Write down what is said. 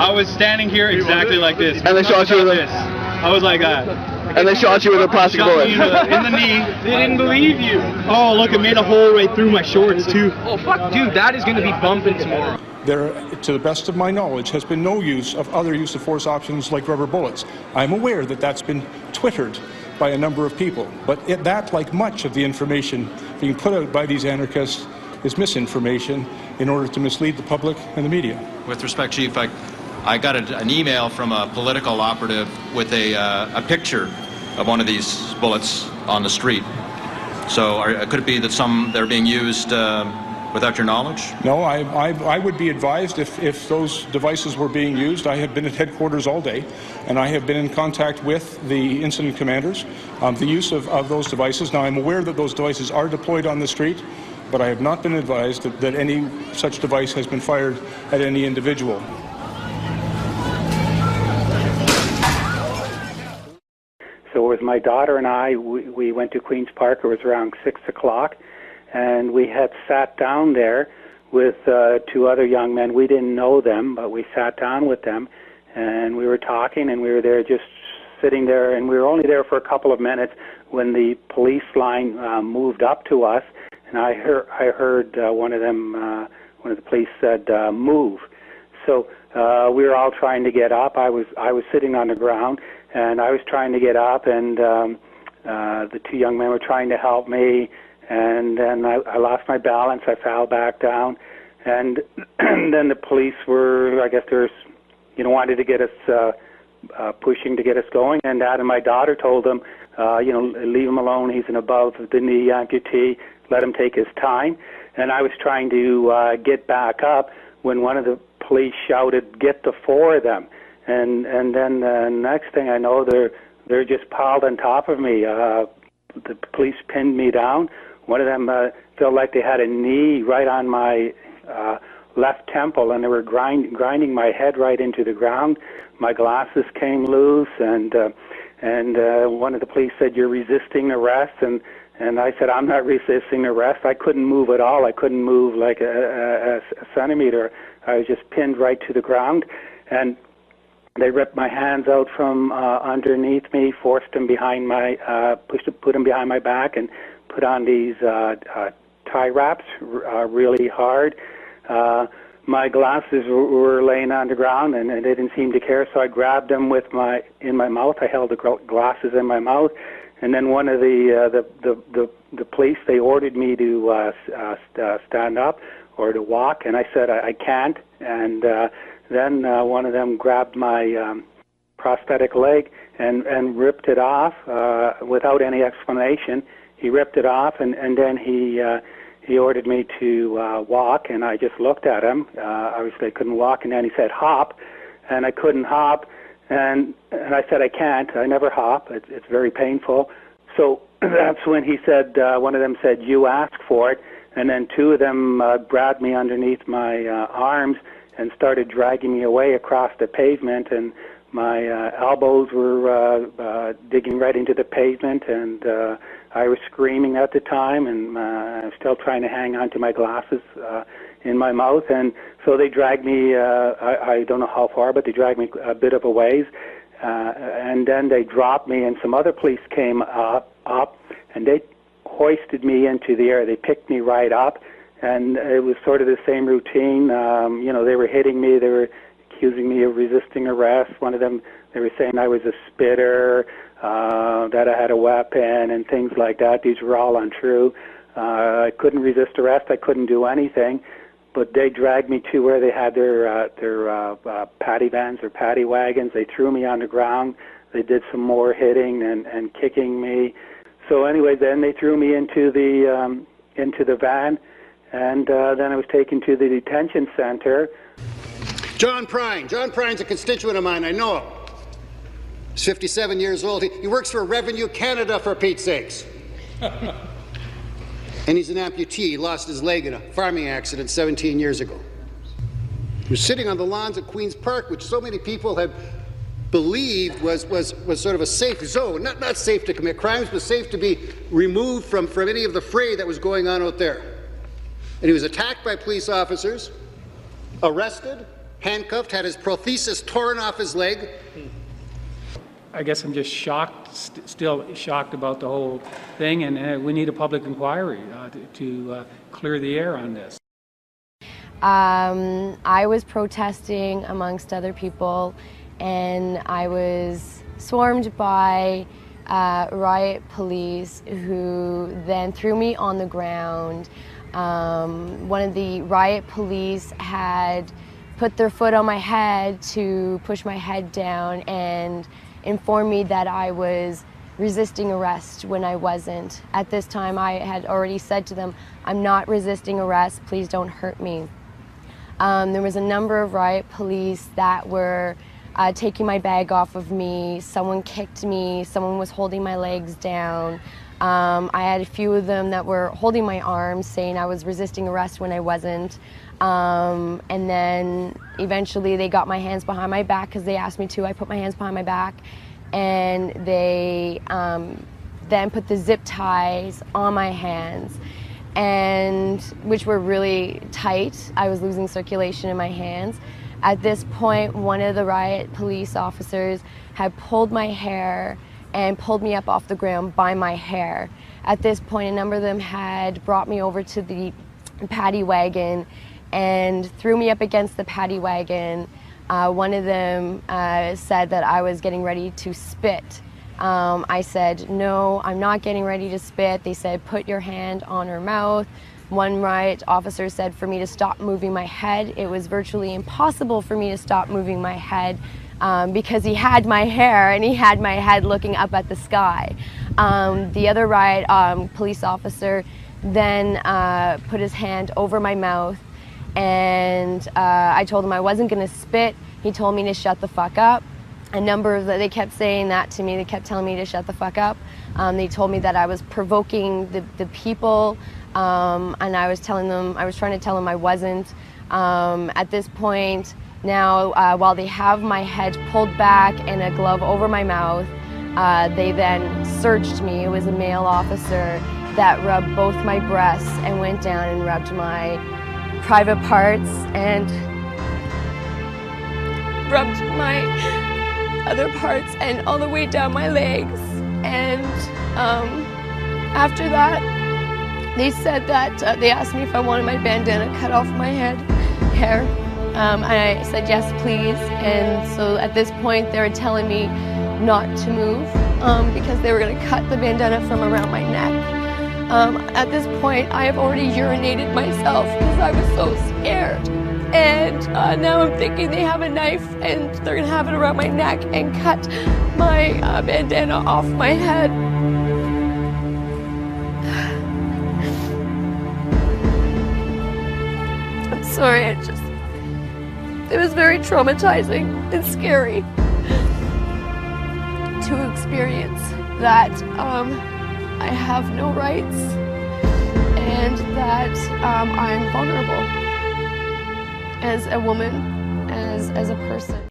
I was standing here exactly like this. And they shot you with this. I was like that. And they shot you with a plastic bullet. In the knee. They didn't believe you. Oh, look, it made a hole right through my shorts, too. Oh, fuck, dude, that is going to be bumping tomorrow. There, to the best of my knowledge, has been no use of other use of force options like rubber bullets. I'm aware that that's been twittered by a number of people, but that, like much of the information being put out by these anarchists, is misinformation in order to mislead the public and the media. With respect, Chief, I got an email from a political operative with a picture of one of these bullets on the street. So could it be that they're being used without your knowledge? No, I would be advised if those devices were being used. I have been at headquarters all day, and I have been in contact with the incident commanders. The use of those devices. Now, I'm aware that those devices are deployed on the street, but I have not been advised that any such device has been fired at any individual. So it was my daughter and I, we went to Queen's Park. It was around 6 o'clock, and we had sat down there with two other young men. We didn't know them, but we sat down with them, and we were talking, and we were there just sitting there, and we were only there for a couple of minutes when the police line moved up to us, and I heard one of the police said, move. So we were all trying to get up. I was sitting on the ground, and I was trying to get up, and the two young men were trying to help me, and then I lost my balance. I fell back down, and then the police were, I guess, wanted to get us pushing to get us going, and Dad and my daughter told them, leave him alone. He's an above the knee amputee. Let him take his time. And I was trying to get back up when one of the police shouted, "Get the four of them!" And then the next thing I know, they're just piled on top of me. The police pinned me down. One of them felt like they had a knee right on my left temple, and they were grinding my head right into the ground. My glasses came loose, and one of the police said, "You're resisting arrest," and I said, "I'm not resisting arrest." I couldn't move at all. I couldn't move like a centimeter. I was just pinned right to the ground, and they ripped my hands out from underneath me, forced them behind put them behind my back, and put on these tie wraps really hard. My glasses were laying on the ground, and they didn't seem to care. So I grabbed them in my mouth. I held the glasses in my mouth, and then one of the police, they ordered me to stand up or to walk, and I said I can't. And then one of them grabbed my prosthetic leg and ripped it off without any explanation. He ripped it off, and then he ordered me to walk, and I just looked at him. Obviously, I couldn't walk, and then he said, "Hop," and I couldn't hop, and I said, "I can't. I never hop. It's very painful." So that's when he said, one of them said, "You asked for it," and then two of them grabbed me underneath my arms and started dragging me away across the pavement, and my elbows were digging right into the pavement, and I was screaming at the time, and I was still trying to hang on to my glasses in my mouth. And so they dragged me, I don't know how far, but they dragged me a bit of a ways. And then they dropped me, and some other police came up, and they hoisted me into the air. They picked me right up, and it was sort of the same routine. They were hitting me. They were accusing me of resisting arrest. One of them, they were saying I was a spitter, that I had a weapon, and things like that. These were all untrue. I couldn't resist arrest. I couldn't do anything. But they dragged me to where they had their paddy vans or paddy wagons. They threw me on the ground. They did some more hitting and kicking me. So anyway, then they threw me into the van, and then I was taken to the detention center. John Prine's a constituent of mine. I know him. He's 57 years old. He works for Revenue Canada, for Pete's sakes. And he's an amputee. He lost his leg in a farming accident 17 years ago. He was sitting on the lawns at Queen's Park, which so many people had believed was sort of a safe zone. Not safe to commit crimes, but safe to be removed from any of the fray that was going on out there. And he was attacked by police officers, arrested, handcuffed, had his prosthesis torn off his leg. I guess I'm just shocked, still shocked about the whole thing, and we need a public inquiry to clear the air on this. I was protesting amongst other people, and I was swarmed by riot police who then threw me on the ground. One of the riot police had put their foot on my head to push my head down and informed me that I was resisting arrest when I wasn't. At this time, I had already said to them, "I'm not resisting arrest, please don't hurt me." There was a number of riot police that were taking my bag off of me. Someone kicked me, someone was holding my legs down. I had a few of them that were holding my arms, saying I was resisting arrest when I wasn't. And then eventually they got my hands behind my back because they asked me to. I put my hands behind my back, and they then put the zip ties on my hands, and which were really tight. I was losing circulation in my hands. At this point, one of the riot police officers had pulled my hair and pulled me up off the ground by my hair. At this point, a number of them had brought me over to the paddy wagon and threw me up against the paddy wagon. One of them said that I was getting ready to spit. I said, "No, I'm not getting ready to spit." They said, "Put your hand on her mouth." One riot officer said for me to stop moving my head. It was virtually impossible for me to stop moving my head because he had my hair and he had my head looking up at the sky. The other riot police officer then put his hand over my mouth, and I told him I wasn't going to spit. He told me to shut the fuck up. They kept saying that to me. They kept telling me to shut the fuck up. They told me that I was provoking the people, and I was trying to tell them I wasn't. At this point now, while they have my head pulled back and a glove over my mouth, they then searched me. It was a male officer that rubbed both my breasts and went down and rubbed my private parts and rubbed my other parts and all the way down my legs. And after that, they said that they asked me if I wanted my bandana cut off my hair. And I said yes, please. And so at this point, they were telling me not to move because they were going to cut the bandana from around my neck. At this point, I have already urinated myself because I was so scared. And now I'm thinking they have a knife and they're gonna have it around my neck and cut my bandana off my head. I'm sorry, it was very traumatizing and scary to experience that I have no rights and that I'm vulnerable as a woman, as a person.